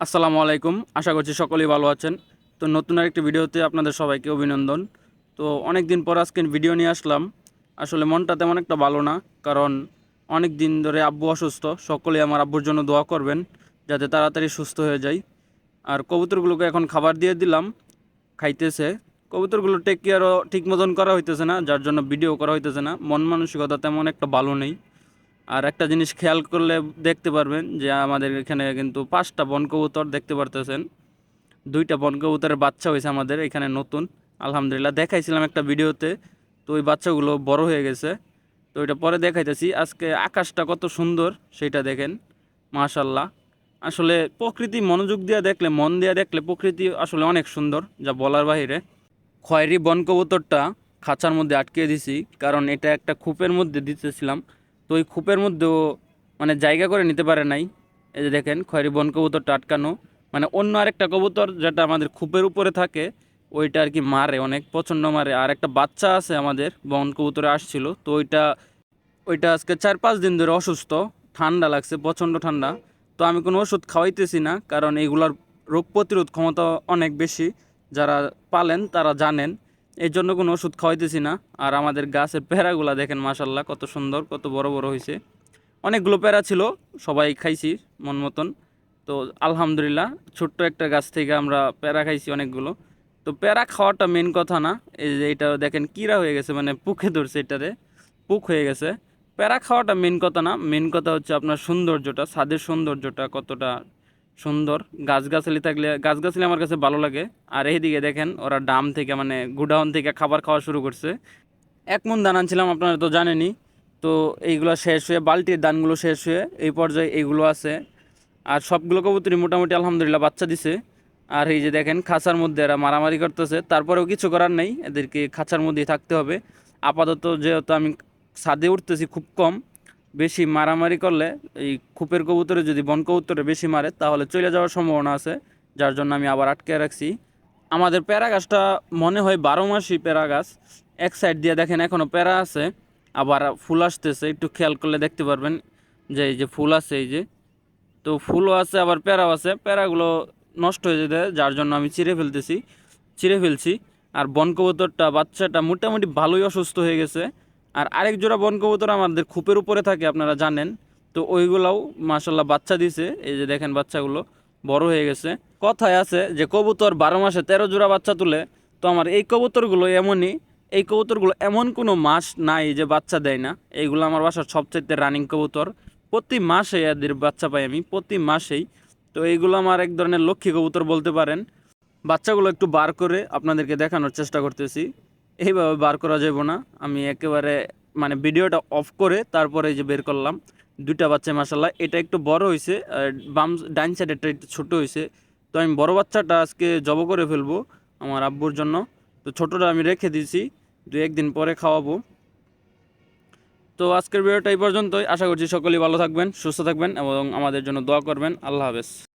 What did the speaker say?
আসসালামু আলাইকুম। আশা করছি সকলেই ভালো আছেন। তো নতুন আরেকটি ভিডিওতে আপনাদের সবাইকে অভিনন্দন। তো অনেক দিন পর আজকে ভিডিও নিয়ে আসলাম। আসলে মনটা তেমন একটা ভালো না, কারণ অনেক দিন ধরে আব্বু অসুস্থ। সকলেই আমার আব্বুর জন্য দোয়া করবেন যাতে তাড়াতাড়ি সুস্থ হয়ে যায়। আর কবুতরগুলোকে এখন খাবার দিয়ে দিলাম, খাইতেছে। কবুতরগুলো টেক কেয়ারও ঠিক মতন করা হইতেছে না, যার জন্য ভিডিও করা হইতেছে না। মন মানসিকতা তেমন একটা ভালো নেই। আর একটা জিনিস খেয়াল করলে দেখতে পারবেন যে আমাদের এখানে কিন্তু 5টা বন কবুতর দেখতে পারতেছেন। 2টা বন কবুতরের বাচ্চা হয়েছে আমাদের এখানে নতুন। আলহামদুলিল্লাহ, দেখাইছিলাম একটা ভিডিওতে। তো ওই বাচ্চাগুলো বড় হয়ে গেছে। তো এটা পরে দেখাইতেছি। আজকে আকাশটা কত সুন্দর সেটা দেখেন, মাশাল্লাহ। আসলে প্রকৃতি মনোযোগ দিয়ে দেখলে, মন দিয়ে দেখলে প্রকৃতি আসলে অনেক সুন্দর, যা বলার বাইরে। খয়েরি বন কবুতরটা খাঁচার মধ্যে আটকে দিছি, কারণ এটা একটা খোপের মধ্যে দিতেছিলাম। তো ওই খোপের মধ্যেও মানে জায়গা করে নিতে পারে নাই। এই যে দেখেন খয়েরি বন কবুতরটা আটকানো, মানে অন্য আরেকটা কবুতর যেটা আমাদের খোপের উপরে থাকে ওইটা আর কি মারে, অনেক প্রচণ্ড মারে। আর একটা বাচ্চা আছে আমাদের বন কবুতরে আসছিল, তো ওইটা ওইটা আজকে 4-5 দিন ধরে অসুস্থ। ঠান্ডা লাগছে, প্রচণ্ড ঠান্ডা। তো আমি কোনো ওষুধ খাওয়াইতেছি না, কারণ এইগুলার রোগ প্রতিরোধ ক্ষমতা অনেক বেশি। যারা পালেন তারা জানেন। এই জন্য কোনো ওষুধ খাওয়াইতেছি না। আর আমাদের গাছের পেয়ারাগুলা দেখেন, মাশাল্লাহ কত সুন্দর, কত বড় বড় হয়েছে। অনেকগুলো পেয়ারা ছিল, সবাই খাইছি মন মতন। তো আলহামদুলিল্লাহ, ছোট্ট একটা গাছ থেকে আমরা পেয়ারা খাইছি অনেকগুলো। তো পেয়ারা খাওয়াটা মেন কথা না। এই যে এটা দেখেন কিরা হয়ে গেছে, মানে পুকে ধরছে, এটাতে পুক হয়ে গেছে। প্যারা খাওয়াটা মেন কথা না, মেন কথা হচ্ছে আপনার সৌন্দর্যটা, ছাদের সৌন্দর্যটা কতটা সুন্দর। গাছগাছালি থাকলে, গাছগাছালি আমার কাছে ভালো লাগে। আর এইদিকে দেখেন ওরা ডাম থেকে, মানে গুডাউন থেকে খাবার খাওয়া শুরু করছে। 1 মণ ধান আনছিলাম, আপনারা তো জানেনই। তো এইগুলো শেষ হয়ে, বালতির ধানগুলো শেষ হয়ে এই পর্যায়ে এইগুলো আছে। আর সবগুলো কবুতরই মোটামুটি আলহামদুলিল্লাহ বাচ্চা দিছে। আর এই যে দেখেন খাঁচার মধ্যে এরা মারামারি করতেছে, তারপরেও কিছু করার নেই, এদেরকে খাঁচার মধ্যেই থাকতে হবে। আপাতত যেহেতু আমি ছাদে উঠতেছি খুব কম, বেশি মারামারি করলে এই খোপের কবুতরে যদি বন কবুতরে বেশি মারে তাহলে চলে যাওয়ার সম্ভাবনা আছে, যার জন্য আমি আবার আটকে রাখছি। আমাদের প্যারা গাছটা মনে হয় 12 মাসই প্যারা গাছ। এক সাইড দিয়ে দেখেন এখনও প্যারা আছে, আবার ফুল আসতেছে, একটু খেয়াল করলে দেখতে পারবেন যে এই যে ফুল আছে, এই যে। তো ফুলও আছে আবার প্যারাও আছে, প্যারাগুলো নষ্ট হয়ে যেতে, যার জন্য আমি ছিঁড়ে ফেলছি। আর বন কবুতরটা বাচ্চাটা মোটামুটি ভালোই অসুস্থ হয়ে গেছে। আর আরেক জোড়া বন কবুতর আমাদের খোপের উপরে থাকে, আপনারা জানেন। তো ওইগুলাও মাশাল্লাহ বাচ্চা দিছে, এই যে দেখেন বাচ্চাগুলো বড় হয়ে গেছে। কথায় আছে যে কবুতর 12 মাসে 13 জোড়া বাচ্চা তুলে। তো আমার এই কবুতরগুলো এমনই। এই কবুতরগুলো এমন কোনো মাস নাই যে বাচ্চা দেয় না। এইগুলো আমার বাসার সবচাইতে রানিং কবুতর। প্রতি মাসে এদের বাচ্চা পাই আমি, প্রতি মাসেই। তো এইগুলো আমার এক ধরনের লক্ষ্মী কবুতর বলতে পারেন। বাচ্চাগুলো একটু বার করে আপনাদেরকে দেখানোর চেষ্টা করতেছি। এইভাবে বার করা যাব না, আমি একেবারে মানে ভিডিওটা অফ করে তারপরে এই যে বের করলাম। 2টা বাচ্চা মাশাল্লাহ, এটা একটু বড় হয়েছে, বাম ডাইন সাইডেরটা একটু ছোট হয়েছে। তো আমি বড় বাচ্চাটা আজকে জব করে ফেলবো আমার আব্বুর জন্য। তো ছোটটা আমি রেখে দিয়েছি, 2-1 দিন পরে খাওয়াবো। তো আজকের ভিডিওটা এই পর্যন্তই। আশা করছি সকলেই ভালো থাকবেন, সুস্থ থাকবেন এবং আমাদের জন্য দোয়া করবেন। আল্লাহ হাফেজ।